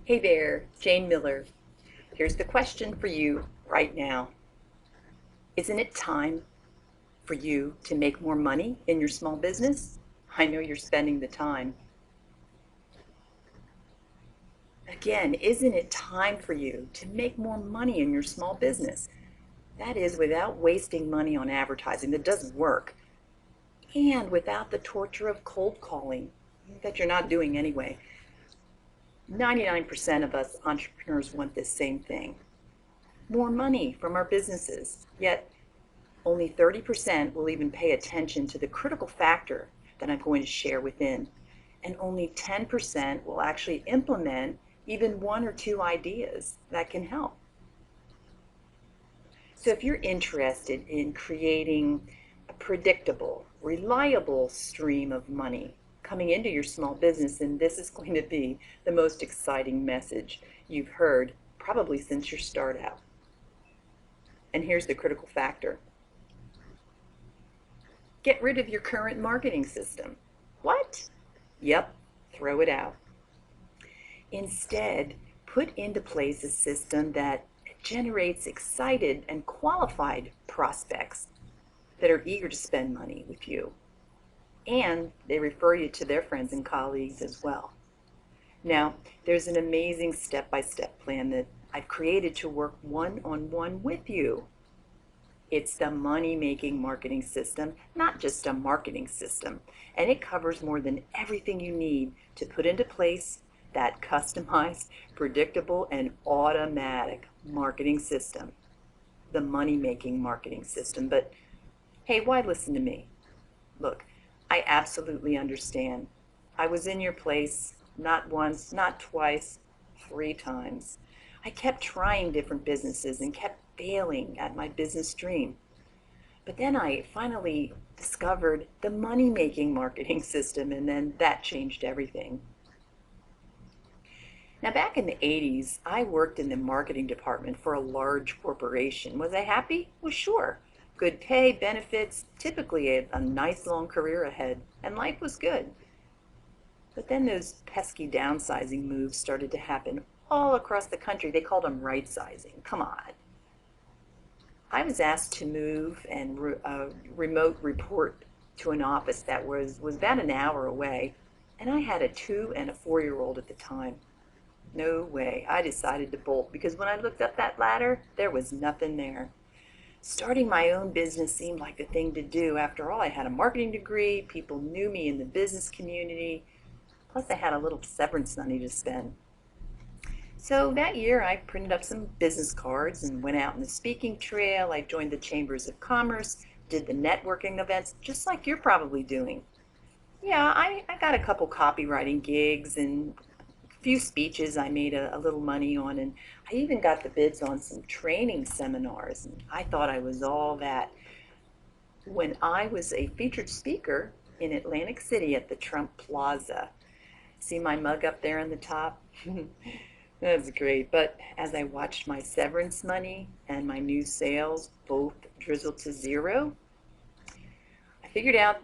Hey there, Jane Miller. Here's the question for you right now. Isn't it time for you to make more money in your small business? I know you're spending the time. Again, isn't it time for you to make more money in your small business? That is, without wasting money on advertising that doesn't work, and without the torture of cold calling that you're not doing anyway. 99% of us entrepreneurs want this same thing: more money from our businesses. Yet only 30% will even pay attention to the critical factor that I'm going to share within, and only 10% will actually implement even one or two ideas that can help. So if you're interested in creating a predictable, reliable stream of money coming into your small business, then this is going to be the most exciting message you've heard probably since your start out. And here's the critical factor: get rid of your current marketing system. What? Yep, throw it out. Instead, put into place a system that generates excited and qualified prospects that are eager to spend money with you. And they refer you to their friends and colleagues as well. Now, there's an amazing step-by-step plan that I've created to work one-on-one with you. It's the money-making marketing system, not just a marketing system. And it covers more than everything you need to put into place that customized, predictable, and automatic marketing system. The money-making marketing system. But hey, why listen to me? Look, I absolutely understand. I was in your place, not once, not twice, 3 times. I kept trying different businesses and kept failing at my business dream. But then I finally discovered the money-making marketing system, and then that changed everything. Now, back in the 80s, I worked in the marketing department for a large corporation. Was I happy? Well, sure. Good pay, benefits, typically a nice long career ahead, and life was good. But then those pesky downsizing moves started to happen all across the country. They called them right sizing. Come on. I was asked to move and remote report to an office that was about an hour away, and I had a 2 and a 4-year-old at the time. No way. I decided to bolt because when I looked up that ladder, there was nothing there. Starting my own business seemed like the thing to do. After all, I had a marketing degree, people knew me in the business community, plus I had a little severance money to spend. So that year I printed up some business cards and went out in the speaking trail. I joined the chambers of commerce, did the networking events, just like you're probably doing. Yeah, I got a couple copywriting gigs and a few speeches I made a little money on, and I even got the bids on some training seminars, and I thought I was all that when I was a featured speaker in Atlantic City at the Trump Plaza. See my mug up there on the top? That's great. But as I watched my severance money and my new sales both drizzle to zero, I figured out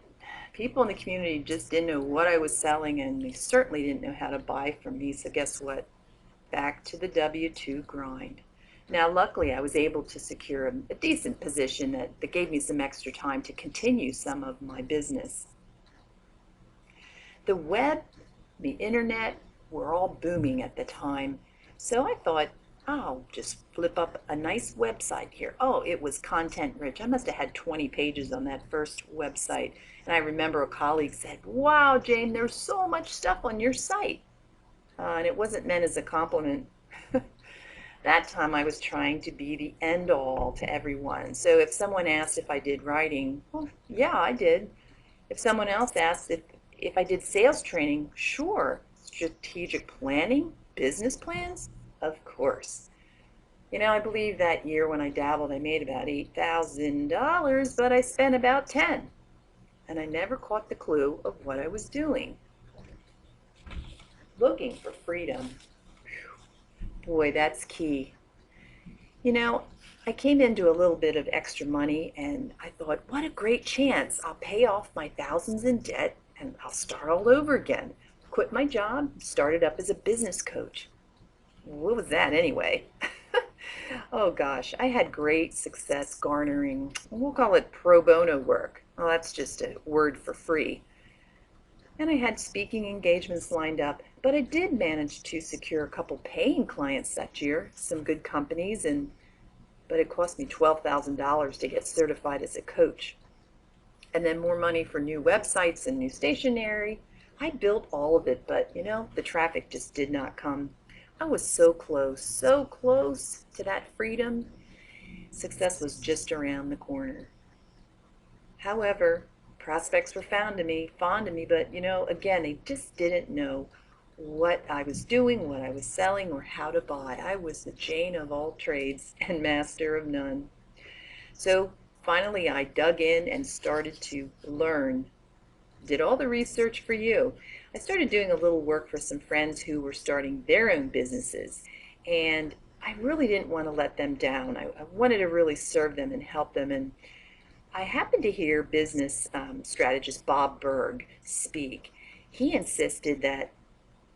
people in the community just didn't know what I was selling, and they certainly didn't know how to buy from me. So guess what? Back to the W-2 grind. Now, luckily, I was able to secure a decent position that gave me some extra time to continue some of my business. The web, the internet were all booming at the time, so I thought, I'll just flip up a nice website here. Oh, it was content rich. I must have had 20 pages on that first website. And I remember a colleague said, wow, Jane, there's so much stuff on your site. And it wasn't meant as a compliment. That time I was trying to be the end all to everyone. So if someone asked if I did writing, well, yeah, I did. If someone else asked if I did sales training, sure. Strategic planning, business plans, of course. I believe that year when I dabbled, I made about $8,000, but I spent about 10. And I never caught the clue of what I was doing. Looking for freedom. Boy, that's key. You know, I came into a little bit of extra money and I thought, what a great chance. I'll pay off my thousands in debt and I'll start all over again. Quit my job, started up as a business coach. What was that anyway? Oh gosh, I had great success garnering, we'll call it pro bono work. Well, that's just a word for free. And I had speaking engagements lined up, but I did manage to secure a couple paying clients that year, some good companies, but it cost me $12,000 to get certified as a coach. And then more money for new websites and new stationery. I built all of it, but the traffic just did not come. I was so close to that freedom. Success was just around the corner. However, prospects were fond of me, but again, they just didn't know what I was doing, what I was selling, or how to buy. I was the Jane of all trades and master of none. So finally, I dug in and started to learn. Did all the research for you. I started doing a little work for some friends who were starting their own businesses, and I really didn't want to let them down. I wanted to really serve them and help them. And I happened to hear business strategist Bob Berg speak. He insisted that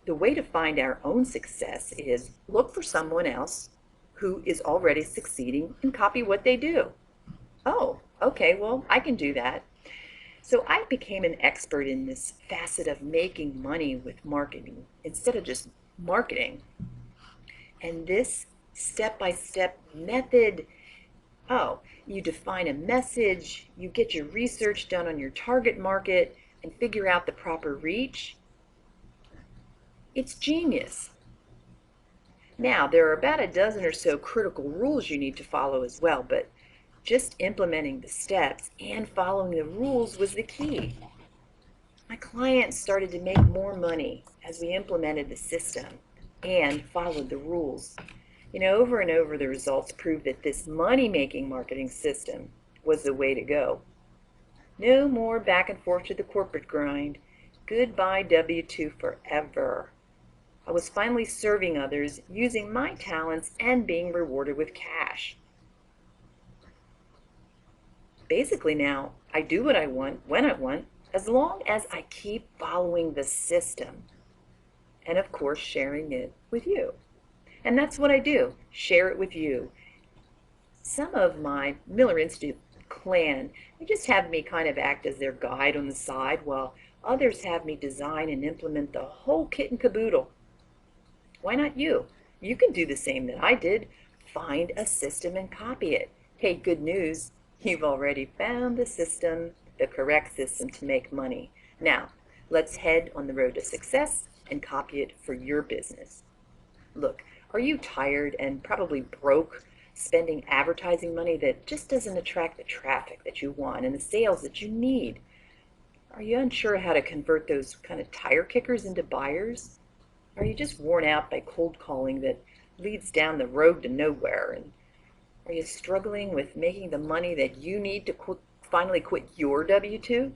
the way to find our own success is look for someone else who is already succeeding and copy what they do. Oh, okay, well, I can do that. So I became an expert in this facet of making money with marketing instead of just marketing. And this step-by-step method, oh, you define a message, you get your research done on your target market and figure out the proper reach. It's genius. Now, there are about a dozen or so critical rules you need to follow as well, but just implementing the steps and following the rules was the key. My clients started to make more money as we implemented the system and followed the rules. Over and over, the results proved that this money-making marketing system was the way to go. No more back and forth to the corporate grind. Goodbye W-2 forever. I was finally serving others, using my talents, and being rewarded with cash. Basically now, I do what I want, when I want, as long as I keep following the system. And of course, sharing it with you. And that's what I do, share it with you. Some of my Miller Institute clan, they just have me kind of act as their guide on the side, while others have me design and implement the whole kit and caboodle. Why not you? You can do the same that I did. Find a system and copy it. Hey, good news, you've already found the system, the correct system to make money. Now, let's head on the road to success and copy it for your business. Look, are you tired and probably broke spending advertising money that just doesn't attract the traffic that you want and the sales that you need? Are you unsure how to convert those kind of tire kickers into buyers? Are you just worn out by cold calling that leads down the road to nowhere? And are you struggling with making the money that you need to finally quit your W-2?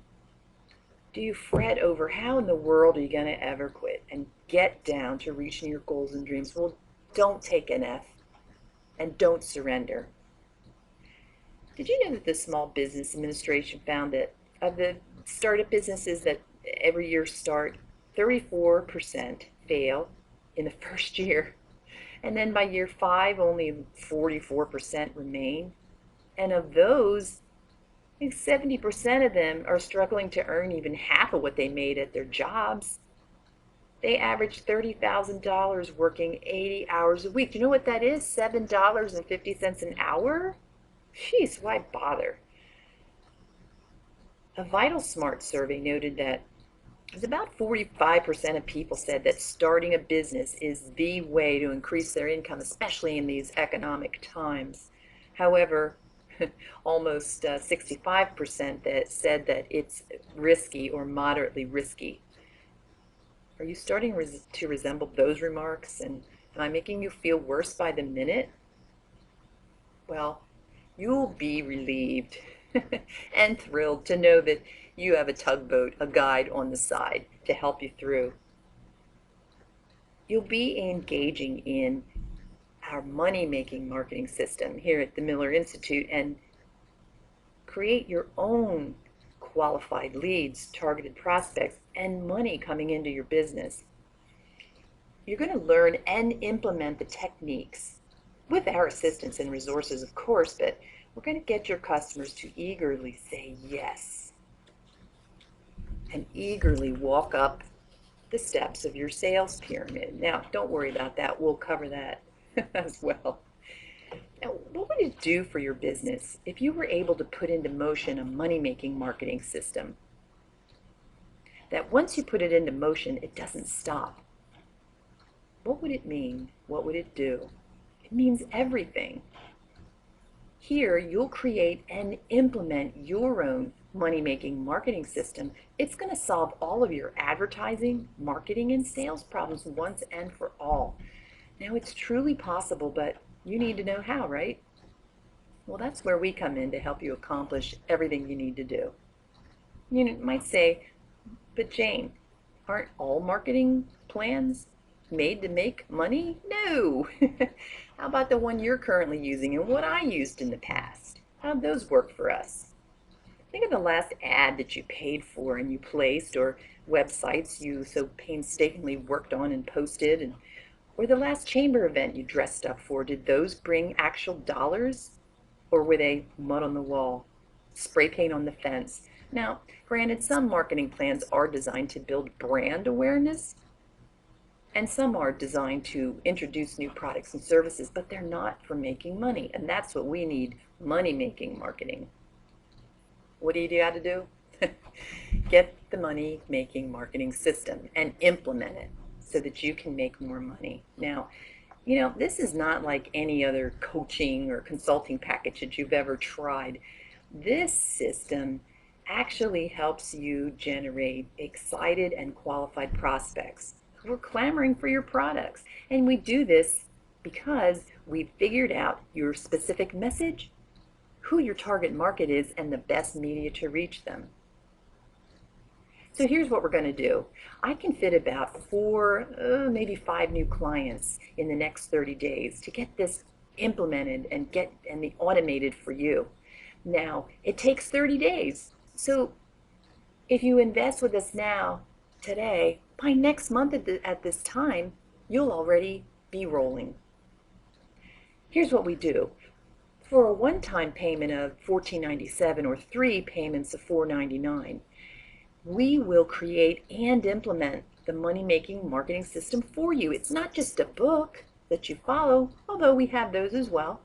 Do you fret over how in the world are you going to ever quit and get down to reaching your goals and dreams? Well, don't take an F and don't surrender. Did you know that the Small Business Administration found that of the startup businesses that every year start, 34% fail in the first year, and then by year 5 only 44% remain, and of those, I think 70% of them are struggling to earn even half of what they made at their jobs. They average $30,000 working 80 hours a week. Do you know what that is? $7.50 an hour? Jeez, why bother? A Vital Smart survey noted that about 45% of people said that starting a business is the way to increase their income, especially in these economic times. However, almost 65% that said that it's risky or moderately risky. Are you starting to resemble those remarks? And am I making you feel worse by the minute? Well, you'll be relieved and thrilled to know that you have a tugboat, a guide on the side to help you through. You'll be engaging in our money-making marketing system here at the Miller Institute and create your own qualified leads, targeted prospects, and money coming into your business. you're going to learn and implement the techniques with our assistance and resources, of course, but we're going to get your customers to eagerly say yes and eagerly walk up the steps of your sales pyramid. Now, don't worry about that. We'll cover that as well. Now, what would it do for your business if you were able to put into motion a money-making marketing system that once you put it into motion, it doesn't stop? What would it mean? What would it do? It means everything. Here, you'll create and implement your own money-making marketing system. It's going to solve all of your advertising, marketing, and sales problems once and for all. Now, it's truly possible, but you need to know how, right? Well, that's where we come in to help you accomplish everything you need to do. You might say, but Jane, aren't all marketing plans made to make money? No. How about the one you're currently using and what I used in the past? How'd those work for us? Think of the last ad that you paid for and you placed, or websites you so painstakingly worked on and posted, or the last chamber event you dressed up for. Did those bring actual dollars, or were they mud on the wall, spray paint on the fence? Now, granted, some marketing plans are designed to build brand awareness, and some are designed to introduce new products and services, but they're not for making money, and that's what we need, money-making marketing. What do you got to do? Get the money-making marketing system and implement it so that you can make more money. Now, this is not like any other coaching or consulting package that you've ever tried. This system actually helps you generate excited and qualified prospects who are clamoring for your products. And we do this because we've figured out your specific message, who your target market is, and the best media to reach them. So here's what we're going to do. I can fit about 4, maybe 5 new clients in the next 30 days to get this implemented and the automated for you. Now, it takes 30 days. So if you invest with us now, today, by next month at this time, you'll already be rolling. Here's what we do. For a one-time payment of $14.97 or 3 payments of $4.99, we will create and implement the money-making marketing system for you. It's not just a book that you follow, although we have those as well.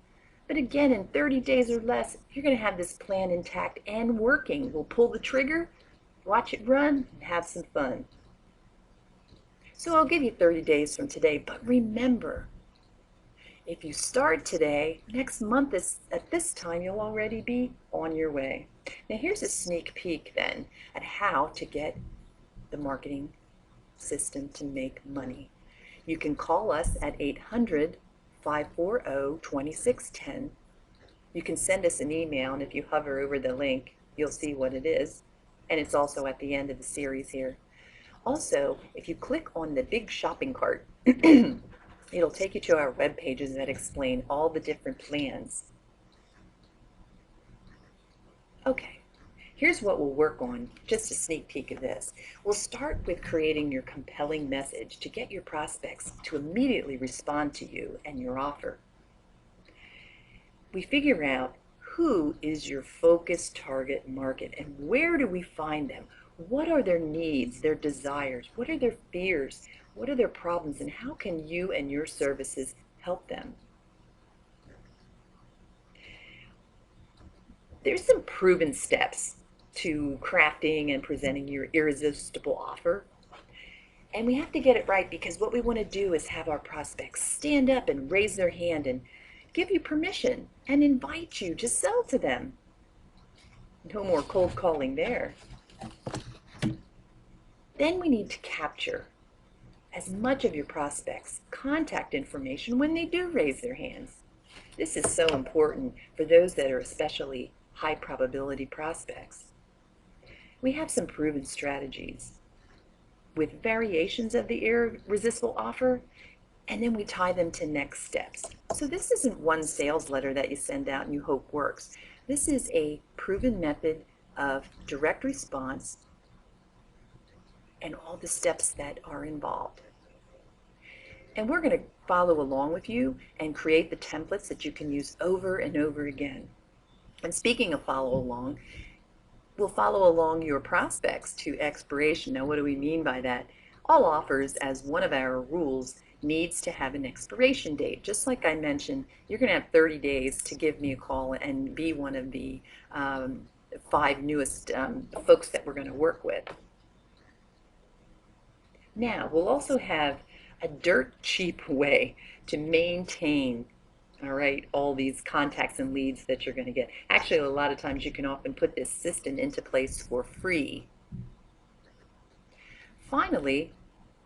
But again, in 30 days or less, you're going to have this plan intact and working. We'll pull the trigger, watch it run, and have some fun. So I'll give you 30 days from today, but remember, if you start today, next month at this time, you'll already be on your way. Now here's a sneak peek then at how to get the marketing system to make money. You can call us at 800-540-2610. You can send us an email, and if you hover over the link, you'll see what it is. And it's also at the end of the series here. Also, if you click on the big shopping cart, it'll take you to our web pages that explain all the different plans. Okay, here's what we'll work on, just a sneak peek of this. We'll start with creating your compelling message to get your prospects to immediately respond to you and your offer. We figure out who is your focused target market and where do we find them? What are their needs, their desires? What are their fears? What are their problems? And how can you and your services help them? There's some proven steps to crafting and presenting your irresistible offer. And we have to get it right, because what we want to do is have our prospects stand up and raise their hand and give you permission and invite you to sell to them. No more cold calling there. Then we need to capture as much of your prospects' contact information when they do raise their hands. This is so important for those that are especially high probability prospects. We have some proven strategies with variations of the irresistible offer, and then we tie them to next steps. So this isn't one sales letter that you send out and you hope works. This is a proven method of direct response and all the steps that are involved. And we're going to follow along with you and create the templates that you can use over and over again. And speaking of follow along, we'll follow along your prospects to expiration. Now, what do we mean by that? All offers, as one of our rules, needs to have an expiration date. Just like I mentioned, you're going to have 30 days to give me a call and be one of the 5 newest folks that we're going to work with. Now, we'll also have a dirt cheap way to maintain, all right, all these contacts and leads that you're going to get. Actually, a lot of times you can often put this system into place for free. Finally,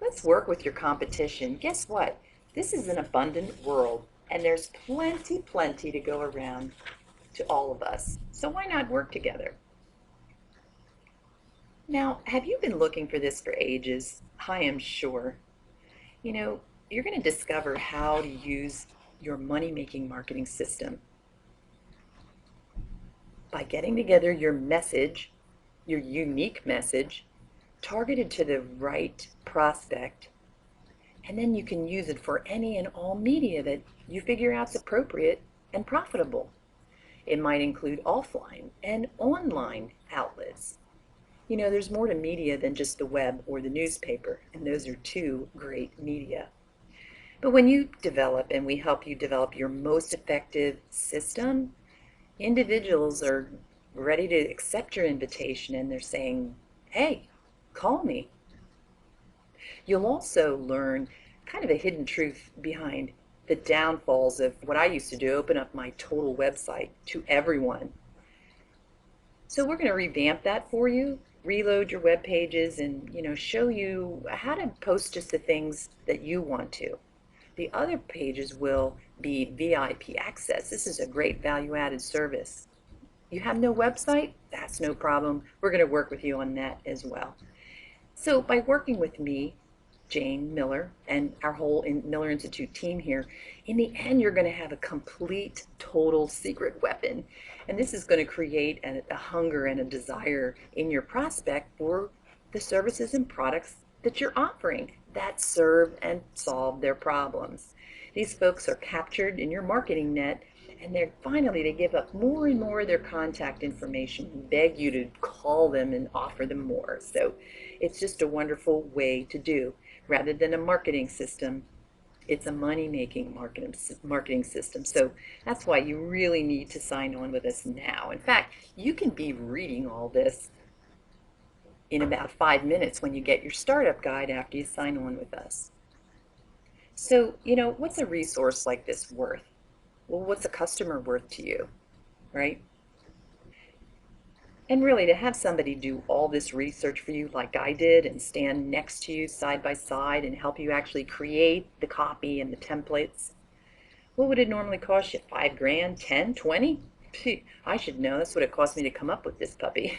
let's work with your competition. Guess what? This is an abundant world, and there's plenty to go around to all of us. So why not work together? Now, have you been looking for this for ages? I am sure. You know, you're going to discover how to use your money-making marketing system by getting together your message, your unique message, targeted to the right prospect, and then you can use it for any and all media that you figure out's appropriate and profitable. It might include offline and online outlets. You know, there's more to media than just the web or the newspaper, and those are 2 great media. But when you develop, and we help you develop your most effective system, individuals are ready to accept your invitation, and they're saying, hey, call me. You'll also learn kind of a hidden truth behind the downfalls of what I used to do, open up my total website to everyone. So we're going to revamp that for you, reload your web pages, and show you how to post just the things that you want to. The other pages will be VIP access. This is a great value-added service. You have no website? That's no problem. We're going to work with you on that as well. So by working with me, Jane Miller, and our whole Miller Institute team here, in the end you're going to have a complete, total secret weapon. And this is going to create a hunger and a desire in your prospect for the services and products that you're offering that serve and solve their problems. These folks are captured in your marketing net, and they give up more and more of their contact information and beg you to call them and offer them more. So it's just a wonderful way to do. Rather than a marketing system, it's a money-making marketing system. So that's why you really need to sign on with us now. In fact, you can be reading all this in about 5 minutes when you get your startup guide after you sign on with us. So, what's a resource like this worth? Well, what's a customer worth to you, right? And really, to have somebody do all this research for you like I did and stand next to you side by side and help you actually create the copy and the templates, what would it normally cost you? 5 grand, 10, 20? I should know. That's what it cost me to come up with this puppy.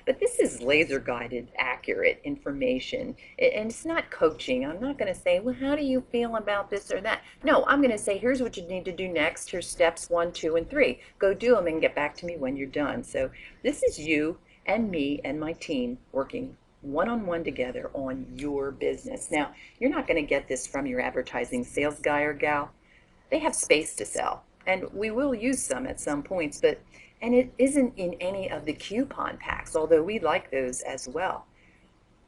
But this is laser guided, accurate information. And it's not coaching. I'm not going to say, well, how do you feel about this or that? No, I'm going to say, here's what you need to do next. Here's steps 1, 2, and 3. Go do them and get back to me when you're done. So this is you and me and my team working one-on-one together on your business. Now, you're not going to get this from your advertising sales guy or gal. They have space to sell, and we will use some at some points, and it isn't in any of the coupon packs, although we like those as well.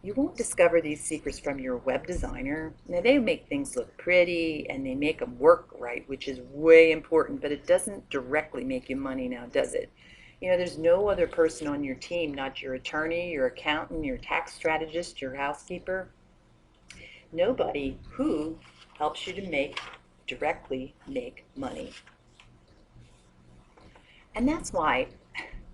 You won't discover these secrets from your web designer. Now, they make things look pretty and they make them work right, which is way important, but it doesn't directly make you money now, does it? There's no other person on your team, not your attorney, your accountant, your tax strategist, your housekeeper. Nobody who helps you to directly make money. And that's why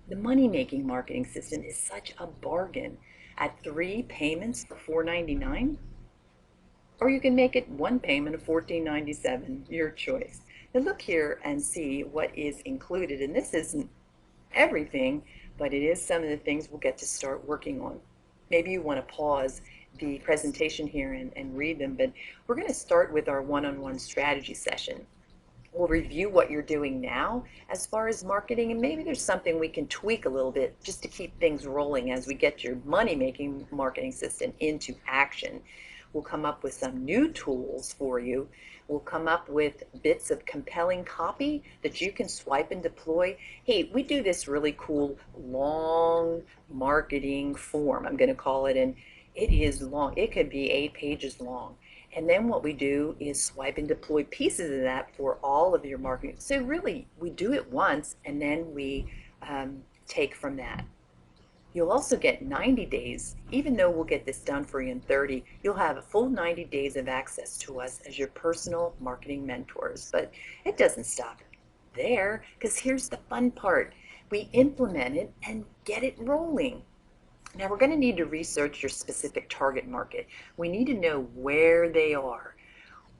the money-making marketing system is such a bargain at 3 payments for $4.99. Or you can make it 1 payment of $14.97, your choice. Now look here and see what is included. And this isn't everything, but it is some of the things we'll get to start working on. Maybe you want to pause the presentation here and read them, but we're going to start with our one-on-one strategy session. We'll review what you're doing now as far as marketing, and maybe there's something we can tweak a little bit just to keep things rolling as we get your money-making marketing system into action. We'll come up with some new tools for you. We'll come up with bits of compelling copy that you can swipe and deploy. Hey, we do this really cool long marketing form, I'm going to call it, and it is long. It could be 8 pages long. And then what we do is swipe and deploy pieces of that for all of your marketing. So really, we do it once and then we take from that. You'll also get 90 days, even though we'll get this done for you in 30, you'll have a full 90 days of access to us as your personal marketing mentors. But it doesn't stop there, because here's the fun part. We implement it and get it rolling. Now we're going to need to research your specific target market. We need to know where they are,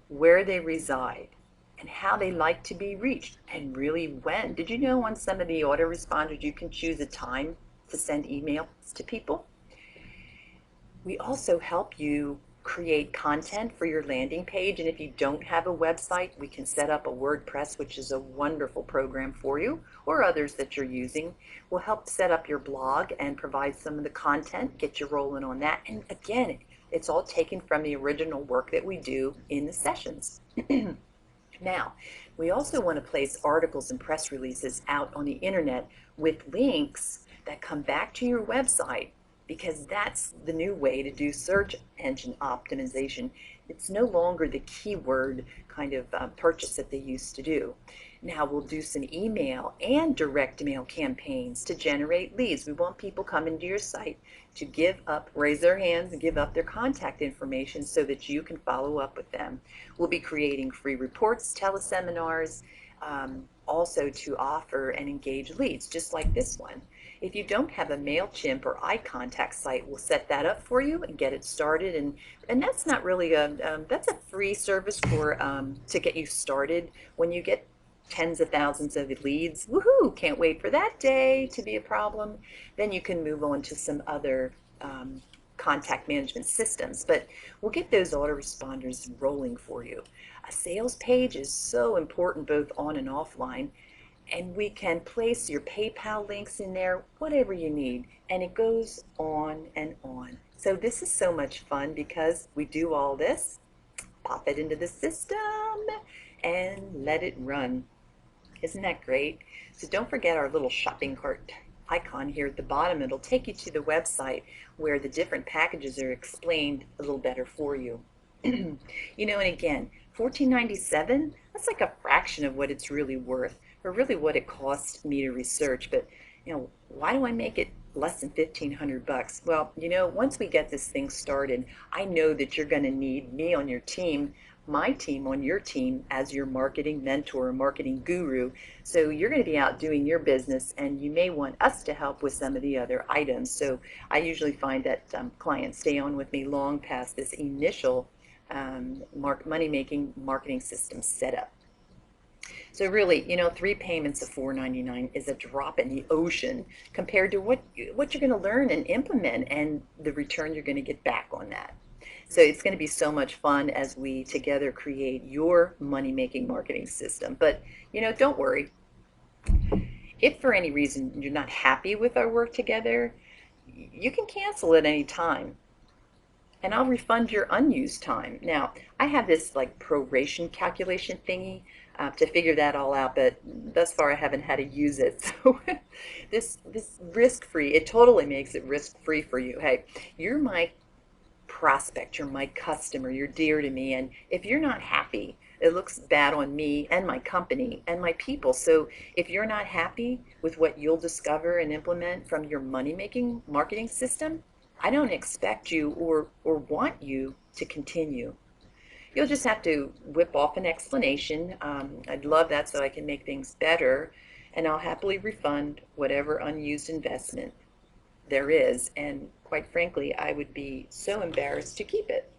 where they reside, and how they like to be reached, and really when. Did you know on some of the autoresponders you can choose a time to send emails to people? We also help you create content for your landing page, and if you don't have a website, we can set up a WordPress, which is a wonderful program for you, or others that you're using. We'll help set up your blog and provide some of the content, get you rolling on that. And again, it's all taken from the original work that we do in the sessions. Now, we also want to place articles and press releases out on the internet with links that come back to your website, because that's the new way to do search engine optimization. It's no longer the keyword kind of purchase that they used to do. Now we'll do some email and direct mail campaigns to generate leads. We want people coming to your site to raise their hands and give up their contact information so that you can follow up with them. We'll be creating free reports, teleseminars, also to offer and engage leads, just like this one. If you don't have a MailChimp or iContact site, we'll set that up for you and get it started. And that's not really that's a free service for to get you started. When you get tens of thousands of leads, woohoo, can't wait for that day to be a problem, then you can move on to some other contact management systems. But we'll get those autoresponders rolling for you. A sales page is so important both on and offline, and we can place your PayPal links in there, whatever you need, and it goes on and on. So this is so much fun because we do all this, pop it into the system, and let it run. Isn't that great? So don't forget our little shopping cart icon here at the bottom. It'll take you to the website where the different packages are explained a little better for you. You know, and again, $14.97, that's like a fraction of what it's really worth, or really what it cost me to research. But you know, why do I make it less than 1,500 bucks? Well, you know, once we get this thing started, I know that you're going to need me on your team, my team on your team, as your marketing mentor, marketing guru. So you're going to be out doing your business, and you may want us to help with some of the other items. So I usually find that clients stay on with me long past this initial money-making marketing system setup. So really, you know, 3 payments of $4.99 is a drop in the ocean compared to what you're going to learn and implement, and the return you're going to get back on that. So it's going to be so much fun as we together create your money-making marketing system. But, you know, don't worry. If for any reason you're not happy with our work together, you can cancel at any time, and I'll refund your unused time. Now, I have this like proration calculation thingy to figure that all out, but thus far I haven't had to use it. So this risk-free, it totally makes it risk-free for you. Hey, you're my prospect, you're my customer, you're dear to me, and if you're not happy, it looks bad on me and my company and my people. So if you're not happy with what you'll discover and implement from your money-making marketing system, I don't expect you or want you to continue. You'll just have to whip off an explanation. I'd love that so I can make things better, and I'll happily refund whatever unused investment there is, and quite frankly, I would be so embarrassed to keep it.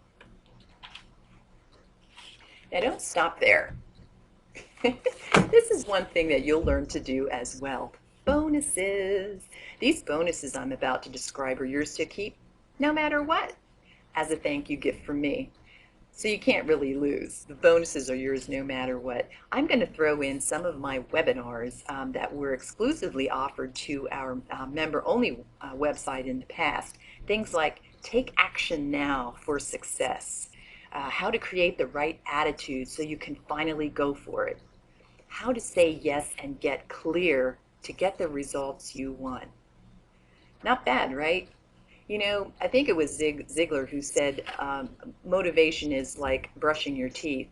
Now don't stop there. This is one thing that you'll learn to do as well. Bonuses. These bonuses I'm about to describe are yours to keep no matter what, as a thank you gift from me. So you can't really lose. The bonuses are yours no matter what. I'm going to throw in some of my webinars that were exclusively offered to our member-only website in the past. Things like Take action now for success. How to create the right attitude so you can finally go for it. How to say yes and get clear to get the results you want. Not bad, right? I think it was Zig Ziglar who said motivation is like brushing your teeth.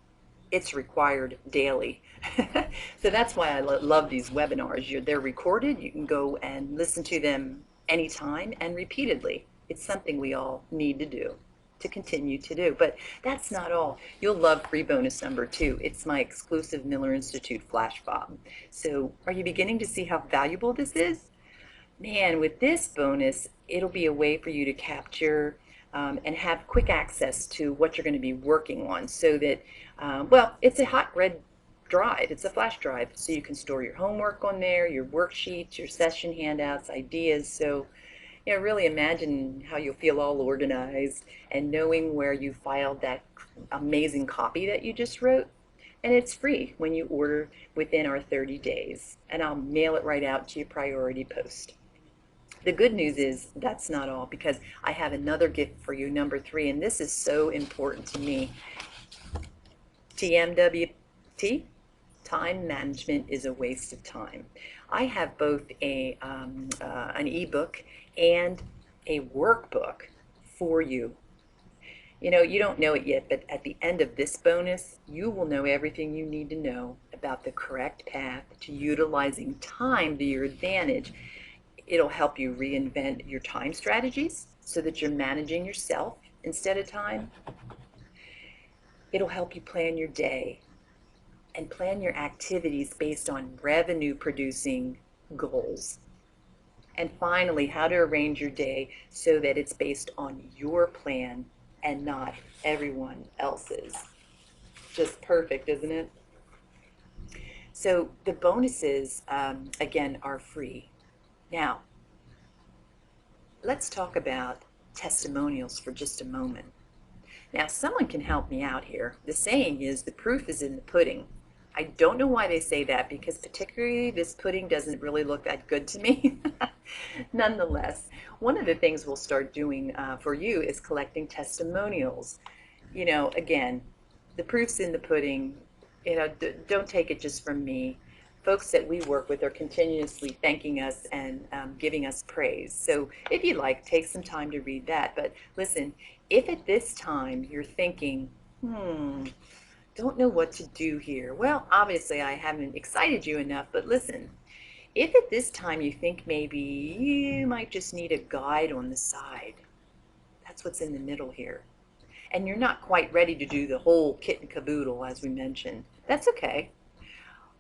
It's required daily. So that's why I love these webinars. They're recorded. You can go and listen to them anytime and repeatedly. It's something we all need to do, to continue to do. But that's not all. You'll love free bonus number 2. It's my exclusive Miller Institute flash fob. So are you beginning to see how valuable this is? Man, with this bonus, it'll be a way for you to capture and have quick access to what you're going to be working on so that, well, it's a hot red drive. It's a flash drive, so you can store your homework on there, your worksheets, your session handouts, ideas. So, really imagine how you'll feel all organized and knowing where you filed that amazing copy that you just wrote. And it's free when you order within our 30 days. And I'll mail it right out to your priority post. The good news is that's not all, because I have another gift for you, number 3, and this is so important to me. TMWT, time management is a waste of time. I have both an ebook and a workbook for you. You don't know it yet, but at the end of this bonus, you will know everything you need to know about the correct path to utilizing time to your advantage. It'll help you reinvent your time strategies so that you're managing yourself instead of time. It'll help you plan your day and plan your activities based on revenue-producing goals. And finally, how to arrange your day so that it's based on your plan and not everyone else's. Just perfect, isn't it? So the bonuses, again, are free. Now, let's talk about testimonials for just a moment. Now, someone can help me out here. The saying is, the proof is in the pudding. I don't know why they say that, because particularly this pudding doesn't really look that good to me. Nonetheless, one of the things we'll start doing for you is collecting testimonials. Again, the proof's in the pudding. Don't take it just from me. Folks that we work with are continuously thanking us and giving us praise. So if you like, take some time to read that. But listen, if at this time you're thinking, don't know what to do here. Well, obviously I haven't excited you enough, but listen, if at this time you think maybe you might just need a guide on the side, that's what's in the middle here. And you're not quite ready to do the whole kit and caboodle, as we mentioned. That's okay.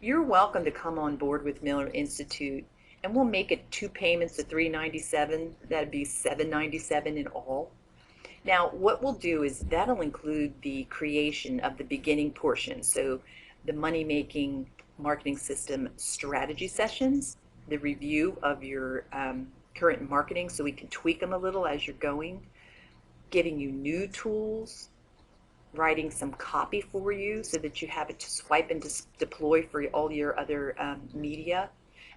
You're welcome to come on board with Miller Institute, and we'll make it 2 payments of $397. That'd be $797 in all. Now, what we'll do is that'll include the creation of the beginning portion, so the money-making marketing system strategy sessions, the review of your current marketing so we can tweak them a little as you're going, giving you new tools, writing some copy for you so that you have it to swipe and deploy for all your other media,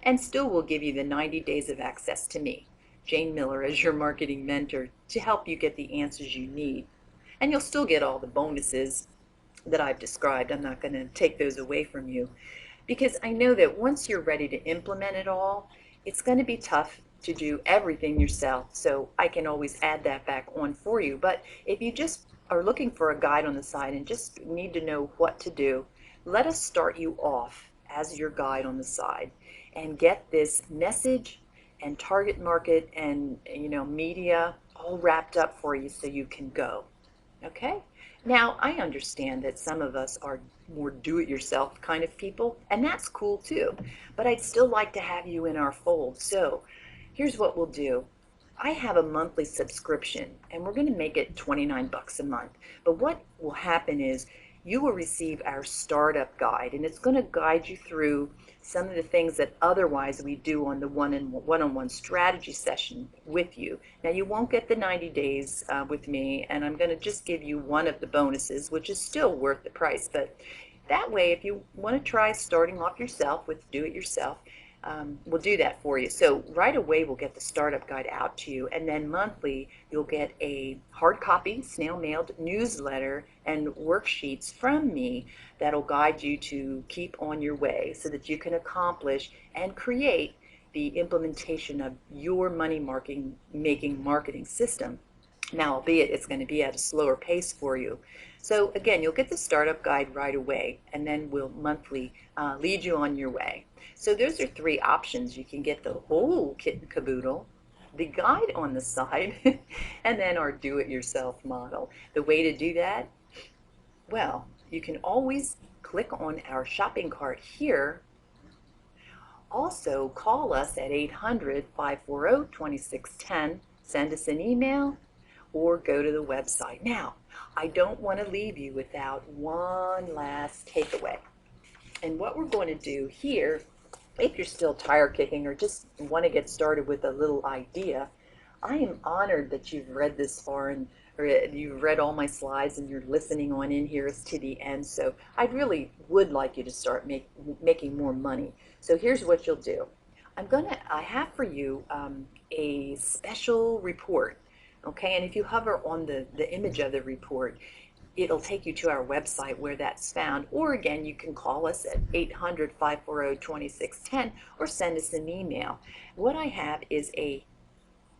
and still will give you the 90 days of access to me, Jane Miller, as your marketing mentor, to help you get the answers you need. And you'll still get all the bonuses that I've described. I'm not going to take those away from you, because I know that once you're ready to implement it all, it's going to be tough to do everything yourself, so I can always add that back on for you. But if you just are looking for a guide on the side and just need to know what to do, let us start you off as your guide on the side and get this message and target market and media all wrapped up for you so you can go. Okay? Now, I understand that some of us are more do-it-yourself kind of people, and that's cool too, but I'd still like to have you in our fold. So here's what we'll do. I have a monthly subscription, and we're going to make it 29 bucks a month. But what will happen is you will receive our startup guide, and it's going to guide you through some of the things that otherwise we do on the one-on-one strategy session with you. Now, you won't get the 90 days with me, and I'm going to just give you one of the bonuses, which is still worth the price. But that way, if you want to try starting off yourself with do-it-yourself, we'll do that for you. So right away we'll get the startup guide out to you, and then monthly you'll get a hard copy, snail mailed newsletter and worksheets from me that'll guide you to keep on your way so that you can accomplish and create the implementation of your money making marketing system. Now, albeit it's going to be at a slower pace for you. So again, you'll get the startup guide right away, and then we'll monthly lead you on your way. So those are three options. You can get the whole kit and caboodle, the guide on the side, and then our do-it-yourself model. The way to do that, well, you can always click on our shopping cart here. Also, call us at 800-540-2610, send us an email, or go to the website. Now, I don't want to leave you without one last takeaway. And what we're going to do here, if you're still tire kicking or just want to get started with a little idea, I am honored that you've read this far and or you've read all my slides and you're listening on in here to the end. So I really would like you to start making more money. So here's what you'll do. I have for you a special report. Okay, and if you hover on the image of the report, it'll take you to our website where that's found. Or again, you can call us at 800-540-2610 or send us an email. What I have is a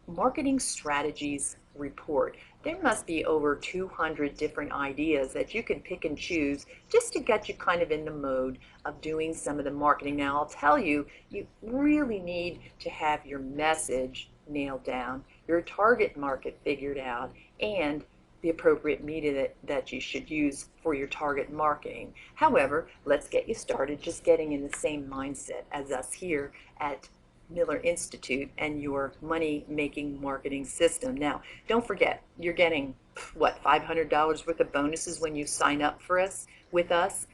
marketing strategies report. There must be over 200 different ideas that you can pick and choose just to get you kind of in the mode of doing some of the marketing. Now, I'll tell you, you really need to have your message nailed down, your target market figured out, and the appropriate media that you should use for your target marketing. However, let's get you started just getting in the same mindset as us here at Miller Institute and your money-making marketing system. Now, don't forget, you're getting, what, $500 worth of bonuses when you sign up with us,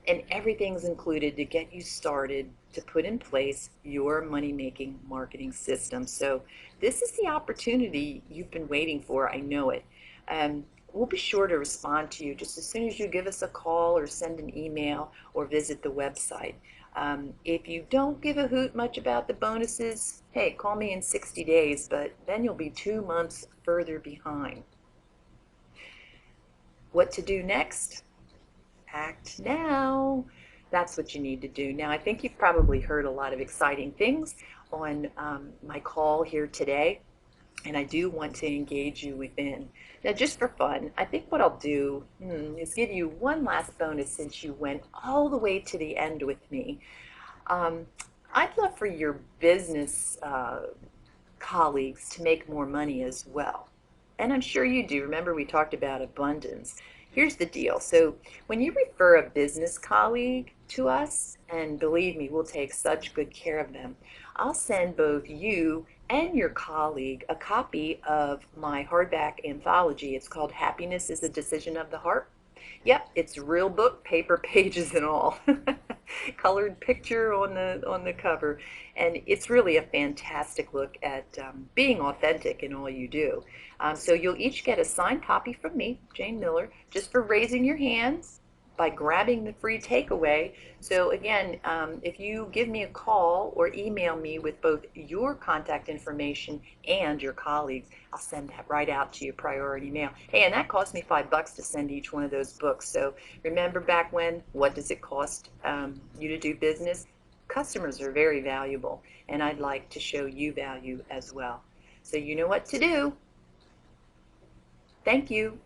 and everything's included to get you started to put in place your money-making marketing system. So this is the opportunity you've been waiting for. I know it. We'll be sure to respond to you just as soon as you give us a call or send an email or visit the website. If you don't give a hoot much about the bonuses, hey, call me in 60 days, but then you'll be 2 months further behind. What to do next? Act now. That's what you need to do. Now, I think you've probably heard a lot of exciting things on my call here today, and I do want to engage you within. Now, just for fun, I think what I'll do is give you one last bonus since you went all the way to the end with me. I'd love for your business colleagues to make more money as well. And I'm sure you do. Remember, we talked about abundance. Here's the deal. So when you refer a business colleague to us, and believe me, we'll take such good care of them, I'll send both you and your colleague a copy of my hardback anthology. It's called Happiness is a Decision of the Heart. Yep, it's a real book, paper pages and all. Colored picture on the cover, and it's really a fantastic look at being authentic in all you do. So you'll each get a signed copy from me, Jane Miller, just for raising your hands by grabbing the free takeaway. So again, if you give me a call or email me with both your contact information and your colleagues, I'll send that right out to you, priority mail. Hey, and that cost me $5 to send each one of those books. So remember back when, what does it cost you to do business? Customers are very valuable, and I'd like to show you value as well. So you know what to do. Thank you.